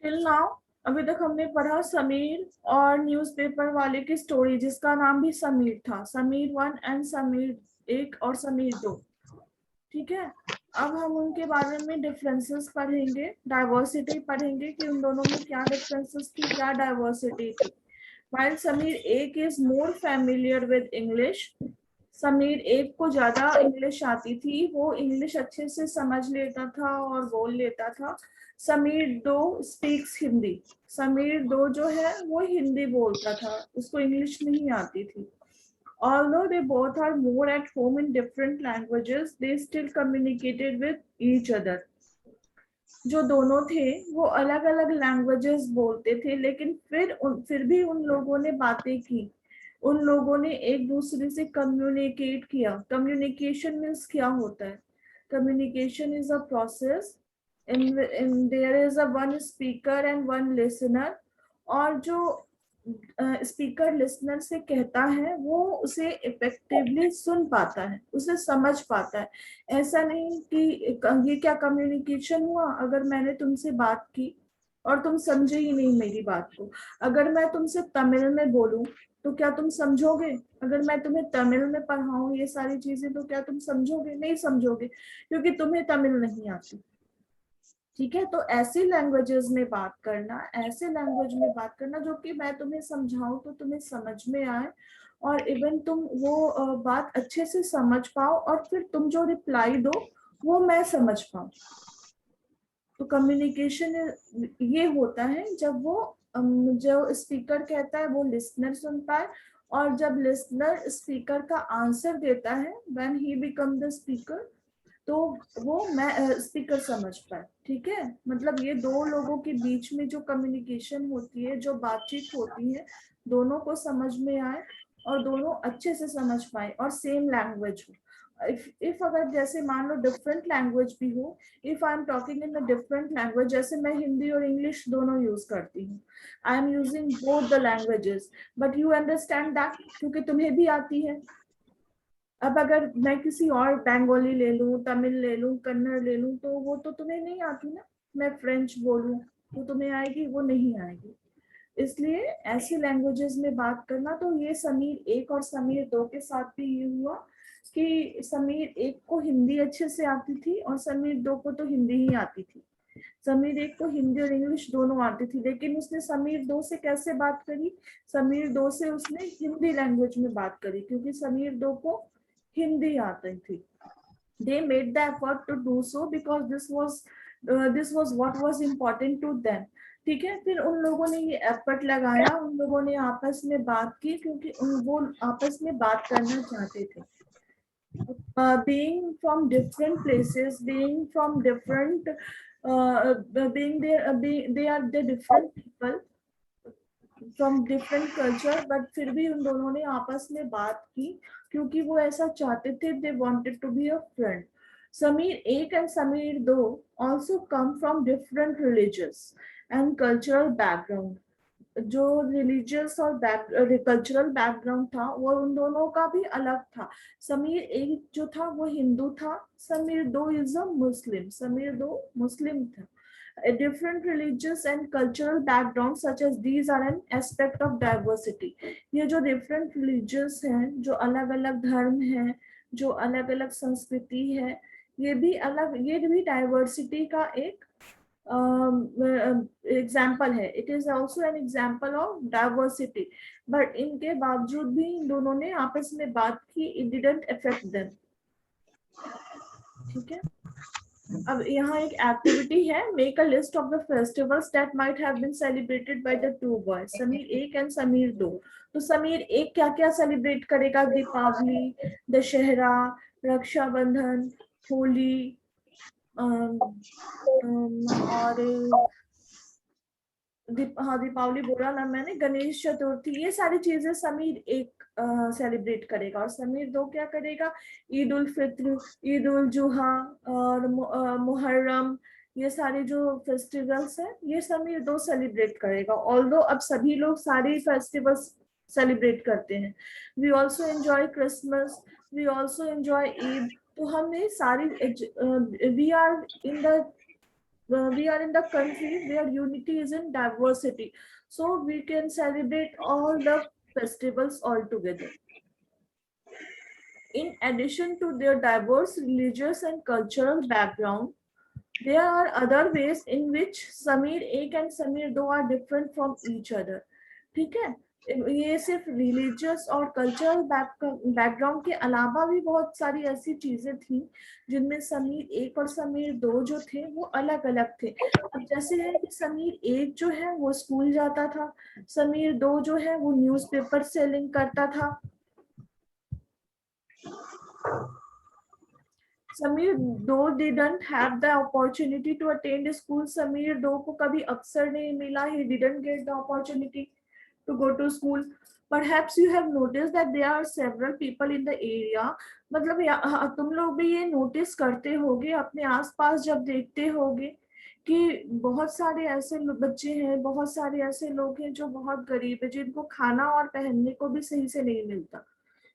Till now अभी तक हमने पढ़ा समीर और न्यूज़पेपर वाले की स्टोरी, जिसका नाम भी समीर था, समीर 1 एंड समीर 1 और समीर 2। ठीक है, अब हम उनके बारे में डिफरेंसेस पढ़ेंगे, डाइवर्सिटी पढ़ेंगे कि उन दोनों में क्या डिफरेंसेस थी, क्या डाइवर्सिटी थी। While Sameer 1 is more familiar with English, Sameer 1 को ज्यादा इंग्लिश आती थी, वो इंग्लिश अच्छे से समझ लेता था और बोल लेता था। समीर 2 स्पीक्स हिंदी, समीर 2 जो है वो हिंदी बोलता था, उसको इंग्लिश नहीं आती थी। Although they both are more at home in different languages, they still communicated with each other. जो दोनों थे वो अलग अलग लैंग्वेजेस बोलते थे, लेकिन फिर भी उन लोगों ने बातें की, उन लोगों ने एक दूसरे से कम्युनिकेट किया। कम्युनिकेशन मीन्स क्या होता है? Communication is a process in their is a one speaker and one listener, और जो स्पीकर लिसनर से कहता है वो उसे इफेक्टिवली सुन पाता है, उसे समझ पाता है। ऐसा नहीं कि ये क्या कम्युनिकेशन हुआ अगर मैंने तुमसे बात की और तुम समझे ही नहीं मेरी बात को। अगर मैं तुमसे तमिल में बोलूं तो क्या तुम समझोगे? अगर मैं तुम्हें तमिल में पढ़ाऊं ये सारी चीजें तो क्या तुम समझोगे? नहीं समझोगे, क्योंकि तुम्हें तमिल नहीं आती। ठीक है, तो ऐसी लैंग्वेजेस में बात करना, ऐसे लैंग्वेज में बात करना जो कि मैं तुम्हें समझाऊं तो तुम्हें समझ में आए, और इवन तुम वो बात अच्छे से समझ पाओ, और फिर तुम जो रिप्लाई दो वो मैं समझ पाऊं। तो कम्युनिकेशन ये होता है जब वो जो स्पीकर कहता है वो लिसनर सुन पाए, और जब लिसनर स्पीकर का आंसर देता है, when he become the speaker, तो वो मैं स्पीकर समझ पाए। ठीक है, मतलब ये दो लोगों के बीच में जो कम्युनिकेशन होती है, जो बातचीत होती है, दोनों को समझ में आए और दोनों अच्छे से समझ पाए और सेम लैंग्वेज हो। इफ अगर जैसे मान लो डिफरेंट लैंग्वेज भी हो, if I am talking in a different language, जैसे मैं हिंदी और इंग्लिश दोनों यूज करती हूँ, I am using both the languages, but you understand that क्योंकि तुम्हें भी आती है। अब अगर मैं किसी और बंगाली ले लूं, तमिल ले लूं, कन्नड़ ले लूं, तो वो तो तुम्हें नहीं आती ना। मैं फ्रेंच बोलूं तो तुम्हें आएगी? वो नहीं आएगी। इसलिए ऐसी लैंग्वेजेस में बात करना। तो ये समीर 1 और समीर 2 के साथ भी ये हुआ कि समीर 1 को हिंदी अच्छे से आती थी और समीर 2 को तो हिंदी ही आती थी। समीर 1 को हिंदी और इंग्लिश दोनों आती थी, लेकिन उसने समीर 2 से कैसे बात करी? समीर 2 से उसने हिंदी लैंग्वेज में बात करी, क्योंकि समीर 2 को हिंदी आती थी। They made the effort to do so because this was what was important to them. ठीक है, फिर उन लोगों ने ये एफर्ट लगाया, उन लोगों ने आपस में बात की, क्योंकि वो आपस में बात करना चाहते थे। Being from different places, being from different being there they are the different people from different culture, but फिर भी उन दोनों ने आपस में बात की, क्योंकि वो ऐसा चाहते थे, they wanted to be a friend. Sameer 1 and Sameer 2 also come from different religious and cultural background. जो रिलीजियस और कल्चरल बैकग्राउंड था वो उन दोनों का भी अलग था। समीर 1 जो था वो हिंदू था, समीर 2 इज अ मुस्लिम, समीर 2 मुस्लिम था। A different religious and cultural background such as these are an aspect of diversity. ये जो different religious हैं, जो अलग अलग धर्म हैं, जो अलग अलग संस्कृति है, ये भी डाइवर्सिटी का एक एग्जाम्पल है। It is also an example of diversity, but इनके बावजूद भी इन दोनों ने आपस में बात की, इट डिडंट अफेक्ट देम। ठीक है, अब यहाँ एक एक्टिविटी है, make a list of the festivals that might have been celebrated by the two boys, Sameer 1 and Sameer 2। तो समीर 1 क्या क्या सेलिब्रेट करेगा? दीपावली, दशहरा, रक्षाबंधन, होली, और दीपावली बोला ना मैंने, गणेश चतुर्थी, ये सारी चीजें समीर 1 सेलिब्रेट करेगा। और समीर 2 क्या करेगा? ईद उल फित्र, ईद उल जुहा और मुहर्रम, ये सारे जो फेस्टिवल्स हैं ये समीर 2 सेलिब्रेट करेगा। ऑल्दो अब सभी लोग सारे फेस्टिवल्स सेलिब्रेट करते हैं। We also enjoy Christmas, we also enjoy Eid. तो हमने सारी we are in the we are in the country where unity is in diversity, so we can celebrate all the festivals all together. In addition to their diverse religious and cultural background, there are other ways in which Sameer एक and Sameer दो are different from each other. ठीक है, ये सिर्फ religious और cultural background के अलावा भी बहुत सारी ऐसी चीजें थी जिनमें समीर एक और समीर दो जो थे वो अलग अलग थे. अब जैसे है कि समीर एक जो है वो स्कूल जाता था, समीर दो जो है वो न्यूज़पेपर सेलिंग करता था. समीर दो didn't have the opportunity to attend school. Sameer दो को कभी अवसर नहीं मिला. He didn't get the opportunity to go to school. Perhaps you have noticed that there are several people in the area. मतलब तुम लोग भी ये नोटिस करते होगे अपने आसपास जब देखते होगे कि बहुत सारे ऐसे बच्चे हैं, बहुत सारे ऐसे लोग हैं जो बहुत गरीब है, जिनको खाना और पहनने को भी सही से नहीं मिलता.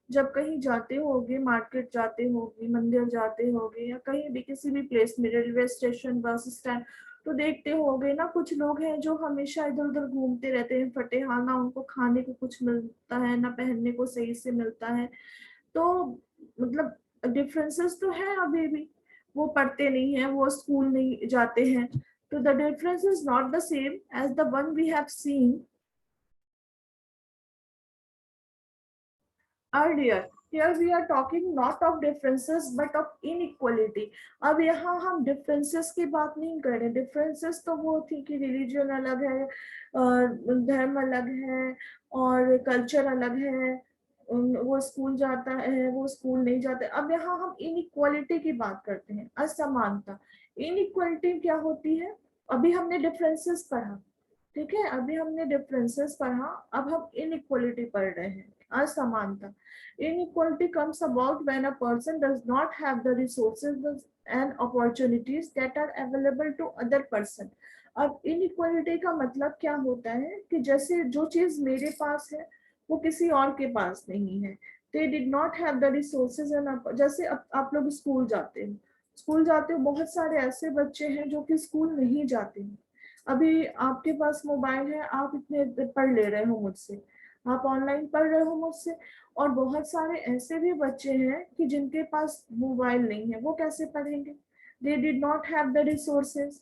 जब कहीं जाते होगे, मार्केट जाते होगे, मंदिर जाते होगे या कहीं भी किसी भी प्लेस में, रेलवे स्टेशन, बस स्टैंड, तो देखते होगे ना कुछ लोग हैं जो हमेशा इधर उधर घूमते रहते हैं फटे हाल, ना उनको खाने को कुछ मिलता है ना पहनने को सही से मिलता है. तो मतलब डिफरेंसेस तो है अभी भी. वो पढ़ते नहीं है, वो स्कूल नहीं जाते हैं. तो the difference is not the same as the one we have seen earlier. Here we are talking not of differences but of inequality. अब यहाँ हम differences की बात नहीं कर रहे. differences तो वो थी कि religion अलग है, धर्म अलग है और culture अलग है, वो स्कूल जाता है, वो स्कूल नहीं जाता. अब यहाँ हम inequality की बात करते हैं, असमानता. inequality क्या होती है? अभी हमने differences पढ़ा, ठीक है, अभी हमने डिफरेंसेस पढ़ा, अब हम इनइक्वालिटी पढ़ रहे हैं, असमानता. inequality comes about when a person does not have the resources and opportunities that are available to other person. अब inequality का मतलब क्या होता है कि जैसे जो चीज मेरे पास है वो किसी और के पास नहीं है. they did not have the resources and जैसे आप लोग स्कूल जाते हो, बहुत सारे ऐसे बच्चे हैं जो कि स्कूल नहीं जाते हैं. अभी आपके पास मोबाइल है, आप इतने पढ़ ले रहे हो मुझसे, आप ऑनलाइन पढ़ रहे हो मुझसे, और बहुत सारे ऐसे भी बच्चे हैं कि जिनके पास मोबाइल नहीं है, वो कैसे पढ़ेंगे? they did not have the resources,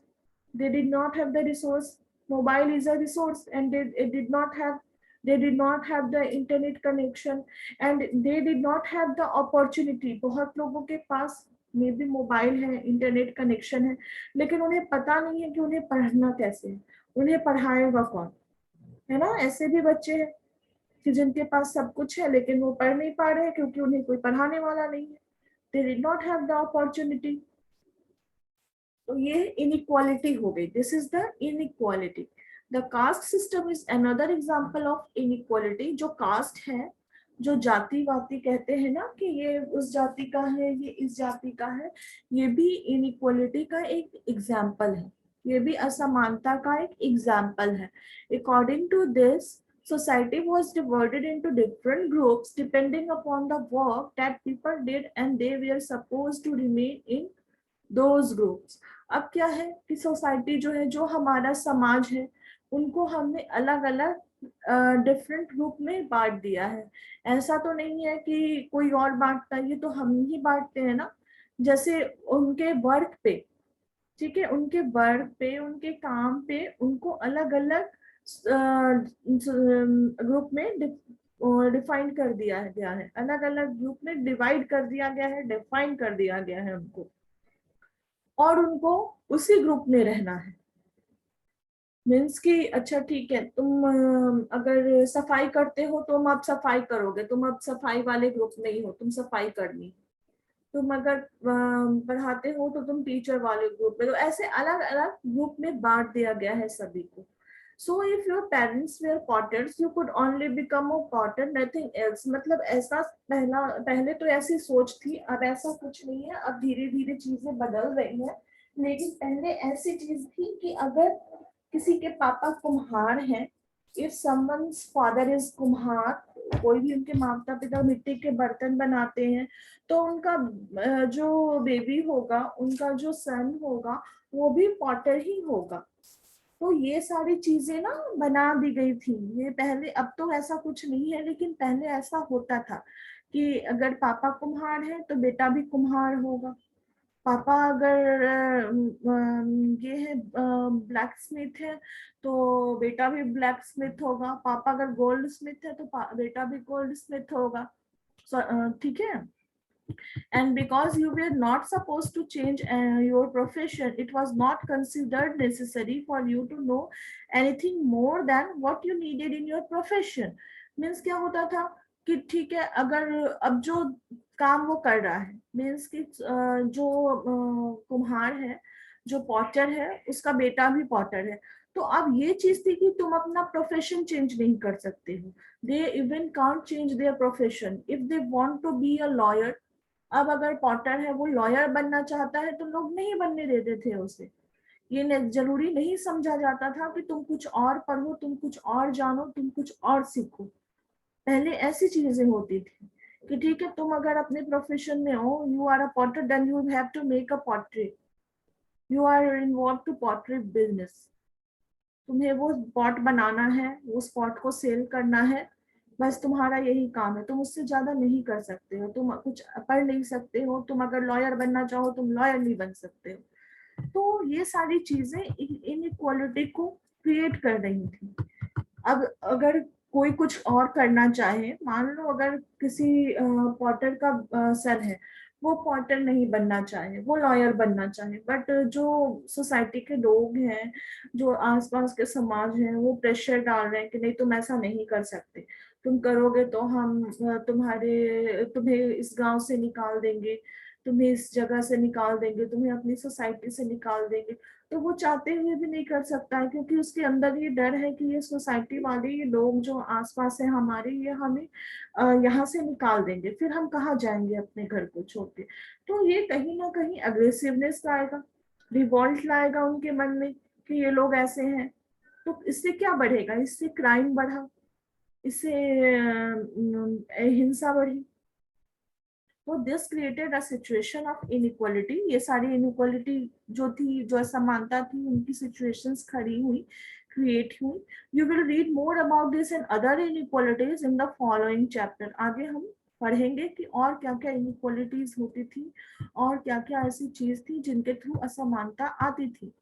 they did not have the resource. Mobile is a resource and they did not have the internet connection and they did not have the opportunity. बहुत लोगों के पास मे भी mobile है, internet connection है, लेकिन उन्हें पता नहीं है कि उन्हें पढ़ना कैसे है, उन्हें पढ़ाएगा कौन, है ना. ऐसे भी बच्चे हैं कि जिनके पास सब कुछ है लेकिन वो पढ़ नहीं पा रहे हैं क्योंकि उन्हें कोई पढ़ाने वाला नहीं है. they did not have the opportunity. तो ये इनइक्वालिटी हो गई. This is the inequality. The caste system is another example of inequality. जो कास्ट है, जो जाति वाति कहते हैं ना कि ये उस जाति का है, ये इस जाति का है, ये भी इनइक्वालिटी का एक एग्जाम्पल है, ये भी असमानता का एक एग्जाम्पल है. According to this, society was divided into different groups depending upon the work that people did and they were supposed to remain in those groups. अब क्या है कि सोसाइटी जो है, जो हमारा समाज है, उनको हमने अलग अलग डिफरेंट ग्रुप में बांट दिया है. ऐसा तो नहीं है कि कोई और बांटता है, ये तो हम ही बांटते हैं ना. जैसे उनके वर्क पे, ठीक है, उनके वर्क पे, उनके काम पे उनको अलग अलग ग्रुप में डिफाइन कर दिया गया है, अलग अलग ग्रुप में डिवाइड कर दिया गया है, डिफाइन कर दिया गया है उनको, और उनको उसी ग्रुप में रहना है. मीन्स कि अच्छा ठीक है, तुम अगर सफाई करते हो तुम अब सफाई करोगे, तुम अब सफाई वाले ग्रुप में ही हो, तुम सफाई करनी. तुम अगर पढ़ाते हो तो तुम टीचर वाले ग्रुप में. तो ऐसे अलग अलग ग्रुप में बांट दिया गया है सभी को. So if your parents were potters, you could only become a potter, nothing else. मतलब ऐसा पहले तो ऐसी सोच थी, अब ऐसा कुछ नहीं है, अब धीरे धीरे चीजें बदल रही हैं. लेकिन पहले ऐसी चीज थी कि अगर किसी के पापा कुम्हार हैं इफ समवन्स फादर इज कुम्हार, कोई भी उनके माता पिता मिट्टी के बर्तन बनाते हैं, तो उनका जो बेबी होगा, उनका जो सन होगा, वो भी पॉटर ही होगा। तो ये सारी चीजें ना बना दी गई थी ये पहले। अब तो ऐसा कुछ नहीं है, लेकिन पहले ऐसा होता था कि अगर पापा कुम्हार है तो बेटा भी कुम्हार होगा। पापा अगर ये है ब्लैक स्मिथ है तो बेटा भी ब्लैक स्मिथ होगा। पापा अगर गोल्ड स्मिथ है तो बेटा भी गोल्ड स्मिथ होगा। ठीक है। And because you were not supposed to change your profession, it was not considered necessary for you to know anything more than what you needed in your profession. Means क्या होता था कि ठीक है, अगर अब जो काम वो कर रहा है, मीन्स कि जो कुम्हार है, जो पॉटर है, उसका बेटा भी पॉटर है, तो अब ये चीज थी कि तुम अपना प्रोफेशन चेंज नहीं कर सकते हो। They even can't change their profession if they want to be a lawyer. अब अगर पॉटर है वो लॉयर बनना चाहता है तो लोग नहीं बनने देते थे उसे। ये जरूरी नहीं समझा जाता था कि तुम कुछ और पढ़ो, तुम कुछ और जानो, तुम कुछ और सीखो। पहले ऐसी चीजें होती थी कि ठीक है, तुम अगर अपने प्रोफेशन में हो, you are a potter, then you have to make a pottery, you are involve to pottery business. तुम्हें वो पॉट बनाना है, उस पॉट को सेल करना है, बस तुम्हारा यही काम है। तुम उससे ज्यादा नहीं कर सकते हो, तुम कुछ पढ़ नहीं सकते हो, तुम अगर लॉयर बनना चाहो तुम लॉयर नहीं बन सकते हो। तो ये सारी चीजें इनइक्वालिटी को क्रिएट कर रही थी। अब अगर कोई कुछ और करना चाहे, मान लो अगर किसी पॉटर का सन है, वो पॉटर नहीं बनना चाहे, वो लॉयर बनना चाहे, बट जो सोसाइटी के लोग हैं, जो आसपास के समाज हैं, वो प्रेशर डाल रहे हैं कि नहीं तुम ऐसा नहीं कर सकते, तुम करोगे तो हम तुम्हें इस गांव से निकाल देंगे, तुम्हें इस जगह से निकाल देंगे, तुम्हें अपनी सोसाइटी से निकाल देंगे। तो वो चाहते हुए भी नहीं कर सकता है, क्योंकि उसके अंदर ये डर है कि ये सोसाइटी वाले, ये लोग जो आसपास है हमारे, ये हमें यहाँ से निकाल देंगे, फिर हम कहाँ जाएंगे अपने घर को छोड़ के। तो ये कहीं ना कहीं अग्रेसिवनेस लाएगा, रिवॉल्ट लाएगा उनके मन में कि ये लोग ऐसे हैं। तो इससे क्या बढ़ेगा? इससे क्राइम बढ़ा, इससे हिंसा बढ़ी। तो this created a situation of inequality. ये सारी इनइक्वालिटी जो थी, जो असमानता थी, उनकी सिचुएशंस खड़ी हुई, क्रिएट हुई। You will read more about this and other inequalities in the following chapter. आगे हम पढ़ेंगे कि और क्या क्या इनइक्वालिटीज होती थी और क्या क्या ऐसी चीज थी जिनके थ्रू असमानता आती थी।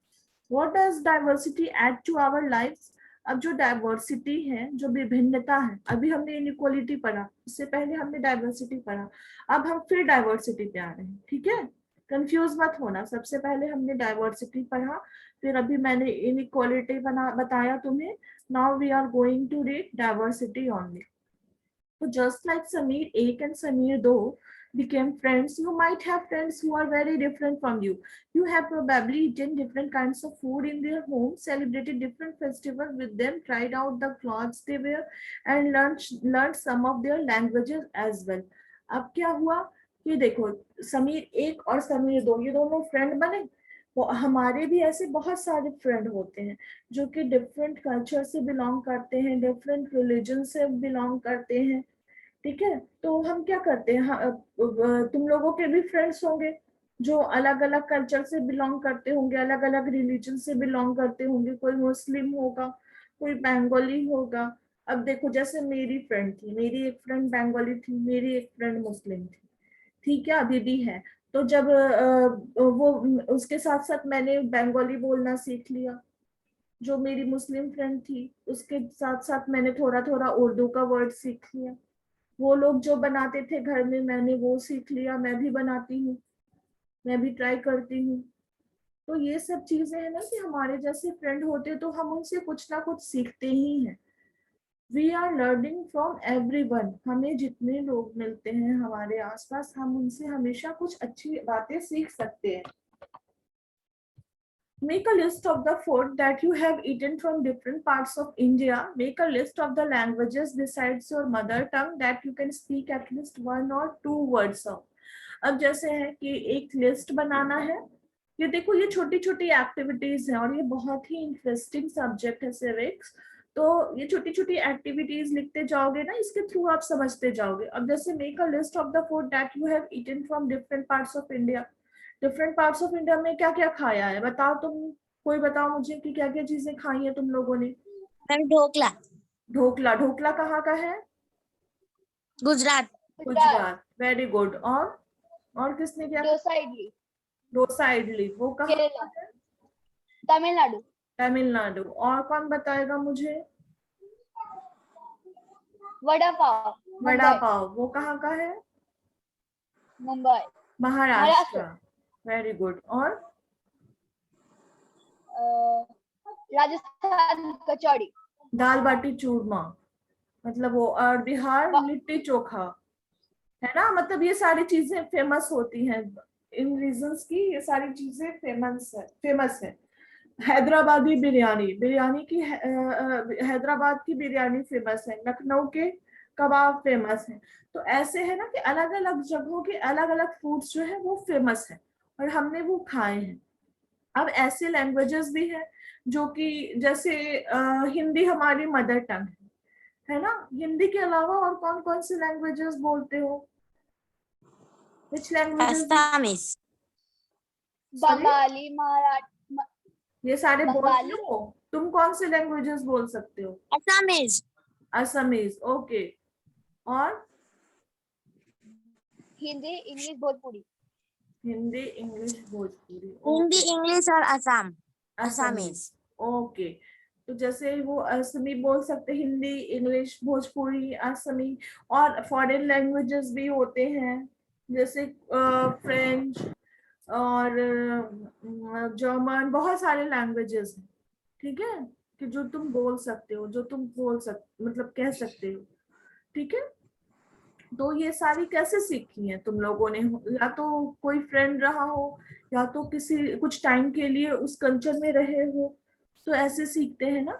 What does diversity add to our lives? अब जो डाइवर्सिटी है, जो विभिन्नता है, अभी हमने इनइक्वालिटी पढ़ा, इससे पहले हमने डाइवर्सिटी पढ़ा, अब हम फिर डाइवर्सिटी पे आ रहे हैं। ठीक है, कंफ्यूज मत होना। सबसे पहले हमने डाइवर्सिटी पढ़ा, फिर अभी मैंने इनइक्वालिटी बताया तुम्हें। Now we are going to read diversity only. So just like Sameer 1 and Sameer 2 became friends, you might have friends who are very different from you. You have probably eaten different kinds of food in their home, celebrated different festivals with them, tried out the clothes they wear, and learned some of their languages as well. अब क्या हुआ कि देखो, समीर 1 और समीर 2 ये दोनों friend बने। वो हमारे भी ऐसे बहुत सारे फ्रेंड होते हैं जो कि डिफरेंट कल्चर से बिलोंग करते हैं, डिफरेंट रिलीजन से बिलोंग करते हैं। ठीक है, तो हम क्या करते हैं, तुम लोगों के भी फ्रेंड्स होंगे जो अलग अलग कल्चर से बिलोंग करते होंगे, अलग अलग रिलीजन से बिलोंग करते होंगे। कोई मुस्लिम होगा, कोई बंगाली होगा। अब देखो, जैसे मेरी फ्रेंड थी, मेरी एक फ्रेंड बंगाली थी, मेरी एक फ्रेंड मुस्लिम थी। ठीक है, अभी भी है। तो जब वो, उसके साथ साथ मैंने बंगाली बोलना सीख लिया। जो मेरी मुस्लिम फ्रेंड थी, उसके साथ साथ मैंने थोड़ा थोड़ा उर्दू का वर्ड सीख लिया। वो लोग जो बनाते थे घर में, मैंने वो सीख लिया, मैं भी बनाती हूँ, मैं भी ट्राई करती हूँ। तो ये सब चीजें है ना कि हमारे जैसे फ्रेंड होते तो हम उनसे कुछ ना कुछ सीखते ही हैं। We are learning from everyone. हमें जितने लोग मिलते हैं हमारे आसपास, हम उनसे हमेशा कुछ अच्छी बातें सीख सकते हैं। Make a list of the food that you have eaten from different parts of India. Make a list of the languages besides your mother tongue that you can speak at least 1 or 2 words of. अब जैसे है कि एक list बनाना है। ये देखो, ये छोटी छोटी एक्टिविटीज हैं और ये बहुत ही इंटरेस्टिंग सब्जेक्ट है सिविक्स। तो ये छोटी छोटी एक्टिविटीज लिखते जाओगे ना, इसके थ्रू आप समझते जाओगे। अब जैसे make a list of the food that you have eaten from different parts of India. Different parts of India में क्या क्या खाया है बताओ तुम, कोई बताओ मुझे कि क्या क्या चीजें खाई है तुम लोगों ने। मैम ढोकला। ढोकला, ढोकला कहाँ का है? गुजरात। Gujarat, very good. और किसने क्या? डोसा इडली। डोसा इडली, वो कहाँ केरला। का है? तमिलनाडु। तमिलनाडु। और कौन बताएगा मुझे? वड़ा पाव। वड़ा मुंबई। पाव, वो कहाँ का है? मुंबई। Maharashtra, very good. और राजस्थान कचौड़ी। दाल बाटी चूरमा, मतलब वो। और बिहार लिट्टी चोखा, है ना। मतलब ये सारी चीजें फेमस होती हैं, इन रीजंस की ये सारी चीजें फेमस है। हैदराबादी बिरयानी, बिरयानी की हैदराबाद की बिरयानी फेमस है। लखनऊ के कबाब फेमस है। तो ऐसे है ना कि अलग अलग जगहों के अलग अलग फूड्स जो है वो फेमस है और हमने वो खाए हैं। अब ऐसे लैंग्वेजेस भी है जो कि जैसे हिंदी हमारी मदर टंग है ना। हिंदी के अलावा और कौन कौन सी लैंग्वेजेस बोलते हो? विच लैंग्वेजेस? असमीज। बंगाली, मराठी। ये सारे बोलते बंगाली, हो? तुम कौन से लैंग्वेजेस बोल सकते हो? असमीज। असमीज, ओके। और Hindi, English, Bhojpuri. Hindi, English, Bhojpuri, Hindi, okay. English और असम। असमीज, असमीज। ओके। तो जैसे वो असमी बोल सकते, हिंदी, इंग्लिश, भोजपुरी, असमी। और फॉरेन लैंग्वेजेस भी होते हैं जैसे फ्रेंच और जर्मन, बहुत सारे लैंग्वेजेस हैं। ठीक है, कि जो तुम बोल सकते हो, जो तुम बोल सकते मतलब कह सकते हो। ठीक है। तो ये सारी कैसे सीखी है तुम लोगों ने? या तो कोई फ्रेंड रहा हो, या तो किसी कुछ टाइम के लिए उस कल्चर में रहे हो, तो ऐसे सीखते हैं ना।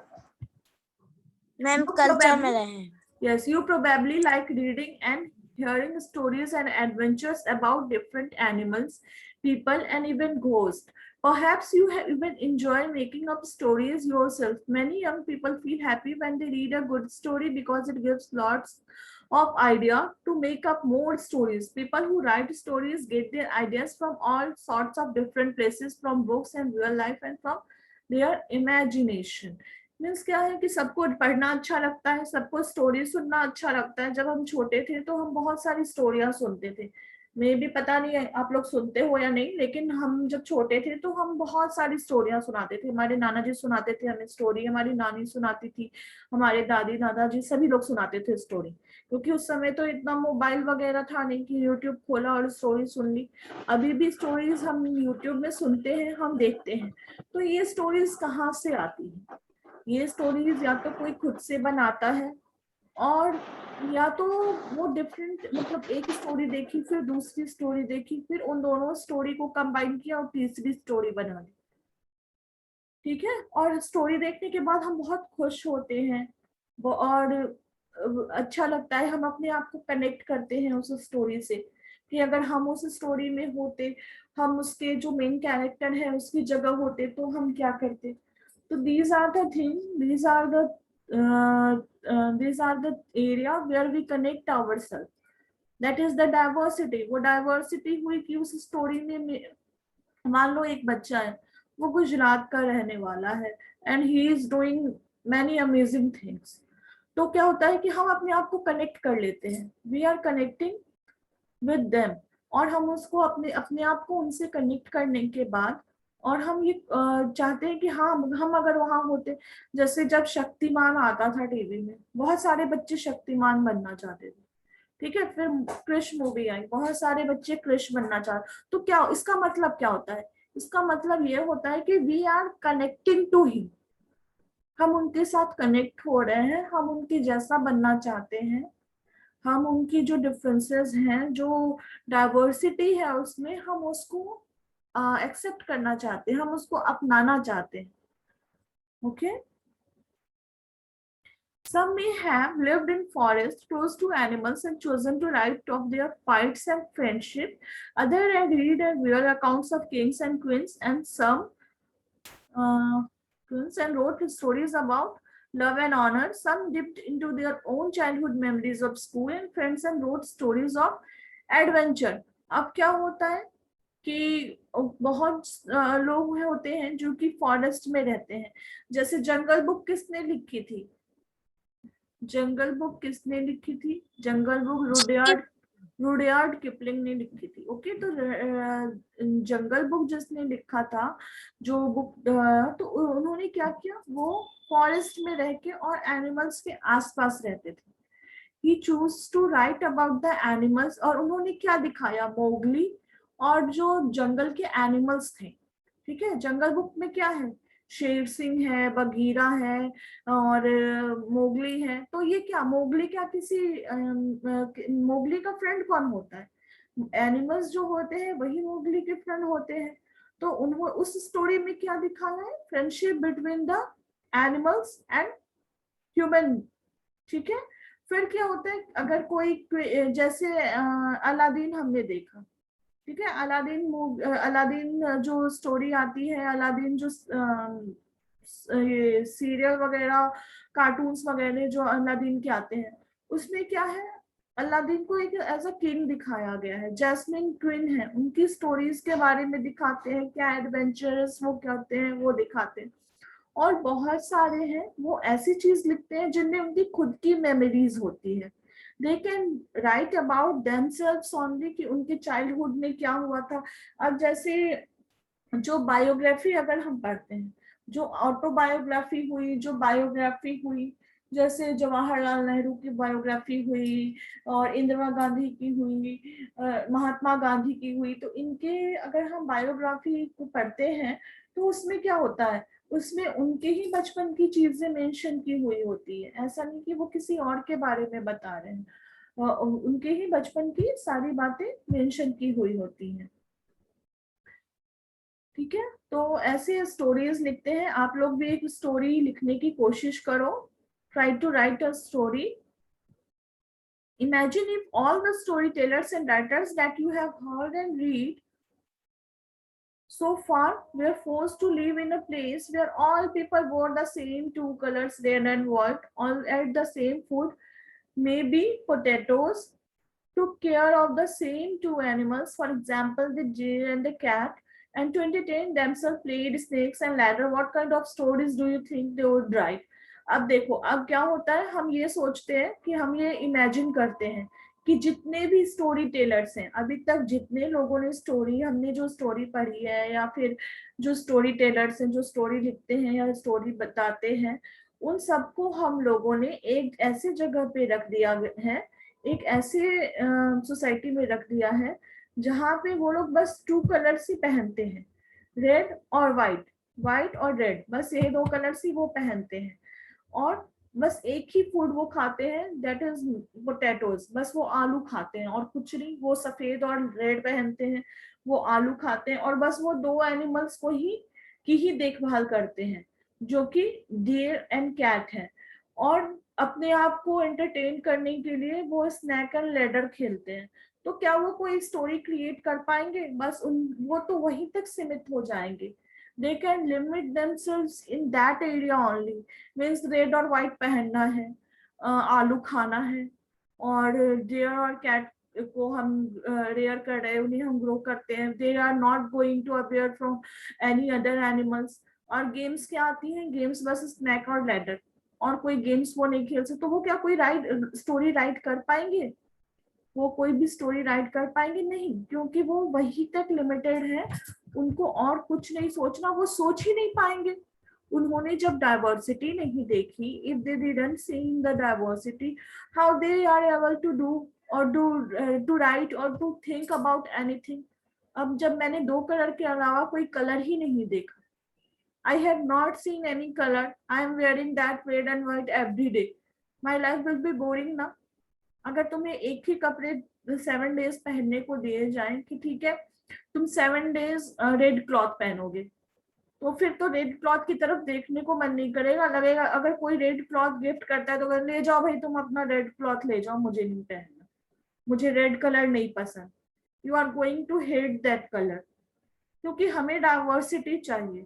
मैम You कल्चर में probably, रहे हैं। yes, you probably like reading and hearing stories and adventures about different animals, people, and even ghosts. Perhaps you have even enjoy making up stories yourself. Many young people feel happy when they read a good story because it gives lots of idea to make up more stories. People who write stories get their ideas from all sorts of different places, from books and real life and from their imagination. Means क्या है कि सबको पढ़ना अच्छा लगता है, सबको story सुनना अच्छा लगता है। जब हम छोटे थे तो हम बहुत सारी स्टोरियां सुनते थे। मैं भी पता नहीं है आप लोग सुनते हो या नहीं, लेकिन हम जब छोटे थे तो हम बहुत सारी स्टोरियां सुनाते थे। हमारे नाना जी सुनाते थे हमें स्टोरी, हमारी नानी सुनाती थी, हमारे दादी दादाजी सभी लोग सुनाते थे स्टोरी। क्योंकि उस समय तो इतना मोबाइल वगैरह था नहीं कि यूट्यूब खोला और स्टोरी सुन ली। अभी भी स्टोरीज हम यूट्यूब में सुनते हैं, हम देखते हैं। तो ये स्टोरीज कहाँ से आती है? ये स्टोरीज या तो कोई खुद से बनाता है, और या तो वो डिफरेंट, मतलब एक स्टोरी देखी, फिर दूसरी स्टोरी देखी, फिर उन दोनों स्टोरी को कंबाइन किया और तीसरी स्टोरी बना दी। ठीक है। और स्टोरी देखने के बाद हम बहुत खुश होते हैं, और अच्छा लगता है, हम अपने आप को कनेक्ट करते हैं उस स्टोरी से, कि अगर हम उस स्टोरी में होते, हम उसके जो मेन कैरेक्टर है उसकी जगह होते तो हम क्या करते। So these are the things, these are the area where we connect ourselves. That is the diversity. वो diversity हुई कि उस स्टोरी में मान लो एक बच्चा है, वो गुजरात का रहने वाला है, and he is doing many amazing things. तो क्या होता है कि हम अपने आप को कनेक्ट कर लेते हैं, we are connecting with them, और हम उसको अपने अपने आप को उनसे कनेक्ट करने के बाद, और हम ये चाहते हैं कि हाँ हम अगर वहां होते। जैसे जब शक्तिमान आता था टीवी में, बहुत सारे बच्चे शक्तिमान बनना चाहते थे। ठीक है। फिर कृष मूवी आई, बहुत सारे बच्चे कृष बनना चाहते। तो क्या इसका मतलब क्या होता है? इसका मतलब ये होता है कि we are connecting to him, हम उनके साथ कनेक्ट हो रहे हैं, हम उनके जैसा बनना चाहते हैं, हम उनकी जो डिफरेंसेस हैं, जो डाइवर्सिटी है उसमें, हम उसको एक्सेप्ट करना चाहते हैं, हम उसको अपनाना चाहते हैं। Okay. Some may have lived in forests close to animals and chosen to write of their fights and friendship. Others have read and real accounts of kings and queens, and some queens and wrote stories about love and honor. Some dipped into their own childhood memories of school and friends and wrote stories of adventure. अब क्या होता है कि बहुत लोग होते हैं जो कि फॉरेस्ट में रहते हैं. जैसे जंगल बुक किसने लिखी थी? जंगल बुक किसने लिखी थी? जंगल बुक रुडयार्ड किपलिंग ने लिखी थी. ओके, तो जंगल बुक जिसने लिखा था, जो बुक, तो उन्होंने क्या किया, वो फॉरेस्ट में रह के और एनिमल्स के आसपास रहते थे. He choose to write about the animals. और उन्होंने क्या दिखाया? मोगली और जो जंगल के एनिमल्स थे. ठीक है, जंगल बुक में क्या है? शेर सिंह है, बगीरा है और मोगली है. तो ये क्या, मोगली क्या किसी मोगली का फ्रेंड कौन होता है? एनिमल्स जो होते हैं वही मोगली के फ्रेंड होते हैं. तो उन्होंने उस स्टोरी में क्या दिखाया है? Friendship between the animals and human. ठीक है. फिर क्या होता है, अगर कोई जैसे अलादीन हमने देखा. ठीक है, अलादीन जो स्टोरी आती है, अलादीन जो ये सीरियल वगैरह, कार्टून्स वगैरह जो अलादीन के आते हैं, उसमें क्या है, अलादीन को एक एज अ किंग दिखाया गया है. जैस्मिन क्वीन है, उनकी स्टोरीज के बारे में दिखाते हैं, क्या एडवेंचर्स वो करते हैं वो दिखाते हैं. और बहुत सारे हैं वो ऐसी चीज लिखते हैं जिनमें उनकी खुद की मेमोरीज होती है. They can write about themselves only, कि उनके चाइल्डहुड में क्या हुआ था. अब जैसे जो बायोग्राफी अगर हम पढ़ते हैं, जो ऑटोबायोग्राफी हुई, जो बायोग्राफी हुई, जैसे जवाहरलाल नेहरू की बायोग्राफी हुई और इंदिरा गांधी की हुई, महात्मा गांधी की हुई, तो इनके अगर हम बायोग्राफी को पढ़ते हैं तो उसमें क्या होता है, उसमें उनके ही बचपन की चीजें मेंशन की हुई होती है. ऐसा नहीं कि वो किसी और के बारे में बता रहे हैं, उनके ही बचपन की सारी बातें मेंशन की हुई होती हैं. ठीक है, तो ऐसे स्टोरीज लिखते हैं. आप लोग भी एक स्टोरी लिखने की कोशिश करो. Try to write a story. Imagine if all the storytellers and writers that you have heard and read so far were forced to live in a place where all people wore the same two colors, red and white, all ate the same food, maybe potatoes, took care of the same two animals, for example, the deer and the cat, and to entertain themselves played snakes and ladder, what kind of stories do you think they would write? अब देखो, अब क्या होता है, हम ये सोचते हैं कि हम ये इमेजिन करते हैं कि जितने भी स्टोरी टेलर्स हैं, अभी तक जितने लोगों ने स्टोरी, हमने जो स्टोरी पढ़ी है, या फिर जो स्टोरी टेलर्स हैं, जो स्टोरी लिखते हैं या स्टोरी बताते हैं, उन सबको हम लोगों ने एक ऐसे जगह पे रख दिया है, एक ऐसे सोसाइटी में रख दिया है जहाँ पे वो लोग बस टू कलर्स ही पहनते हैं, रेड और व्हाइट, व्हाइट और रेड, बस ये दो कलर्स ही वो पहनते हैं. और बस एक ही फूड वो खाते हैं, दैट इज पोटैटोज. बस वो आलू खाते हैं और कुछ नहीं. वो सफेद और रेड पहनते हैं, वो आलू खाते हैं, और बस वो दो एनिमल्स को ही देखभाल करते हैं, जो कि डियर एंड कैट है. और अपने आप को एंटरटेन करने के लिए वो स्नैक एंड लैडर खेलते हैं. तो क्या वो कोई स्टोरी क्रिएट कर पाएंगे? बस वो तो वहीं तक सीमित हो जाएंगे. They can limit themselves in that area only. Means red और व्हाइट पहनना है, आलू खाना है, और डियर और कैट को हम रेयर कर रहे हैं, उन्हें हम ग्रो करते हैं. They are not going to appear from any other animals. और गेम्स क्या आती हैं? गेम्स बस स्नैक और लैडर, और कोई गेम्स वो नहीं खेल सकते. तो वो क्या कोई स्टोरी राइट कर पाएंगे? वो कोई भी स्टोरी राइट कर पाएंगे? नहीं, क्योंकि वो वही तक लिमिटेड है, उनको और कुछ नहीं सोचना, वो सोच ही नहीं पाएंगे. उन्होंने जब डाइवर्सिटी नहीं देखी, if they didn't see in the diversity, how they are able to do और टू राइट और टू थिंक अबाउट एनीथिंग. अब जब मैंने दो कलर के अलावा कोई कलर ही नहीं देखा, I have not seen any color, I am wearing that red and white every day, my life will be boring ना. अगर तुम्हें एक ही कपड़े 7 डेज पहनने को दिए जाएं कि ठीक है तुम 7 डेज रेड क्लॉथ पहनोगे, तो फिर तो रेड क्लॉथ की तरफ देखने को मन नहीं करेगा. लगेगा अगर कोई रेड क्लॉथ गिफ्ट करता है तो ले जाओ भाई, तुम अपना रेड क्लॉथ ले जाओ, मुझे नहीं पहनना, मुझे रेड कलर नहीं पसंद. You are going to hate that colour, क्योंकि हमें डाइवर्सिटी चाहिए.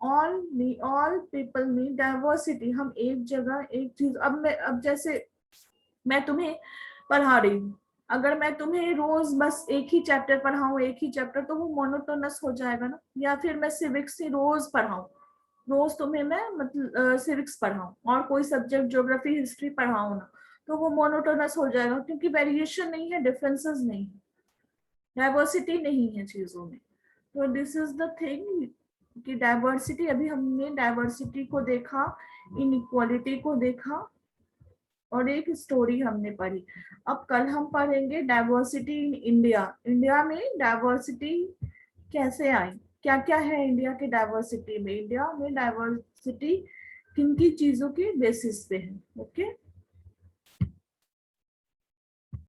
All people need diversity. हम एक जगह एक चीज, अब जैसे मैं तुम्हें पढ़ा रही हूँ, अगर मैं तुम्हें रोज बस एक ही चैप्टर पढ़ाऊं, एक ही चैप्टर, तो वो मोनोटोनस हो जाएगा ना। या फिर मैं सिविक्स ही रोज पढ़ाऊं, रोज तुम्हें मैं मतलब सिविक्स पढ़ाऊं और कोई सब्जेक्ट ज्योग्राफी हिस्ट्री पढ़ाऊं ना, तो वो मोनोटोनस हो जाएगा, क्योंकि वेरिएशन नहीं है, डिफरेंसेस नहीं है, डाइवर्सिटी नहीं है चीजों में। तो दिस इज द थिंग कि डाइवर्सिटी, अभी हमने डाइवर्सिटी को देखा, इनइक्वालिटी को देखा और एक स्टोरी हमने पढ़ी। अब कल हम पढ़ेंगे डाइवर्सिटी इन इंडिया। इंडिया में डाइवर्सिटी कैसे आई, क्या क्या है इंडिया के डाइवर्सिटी में, इंडिया में डाइवर्सिटी किन की चीजों के बेसिस पे है। ओके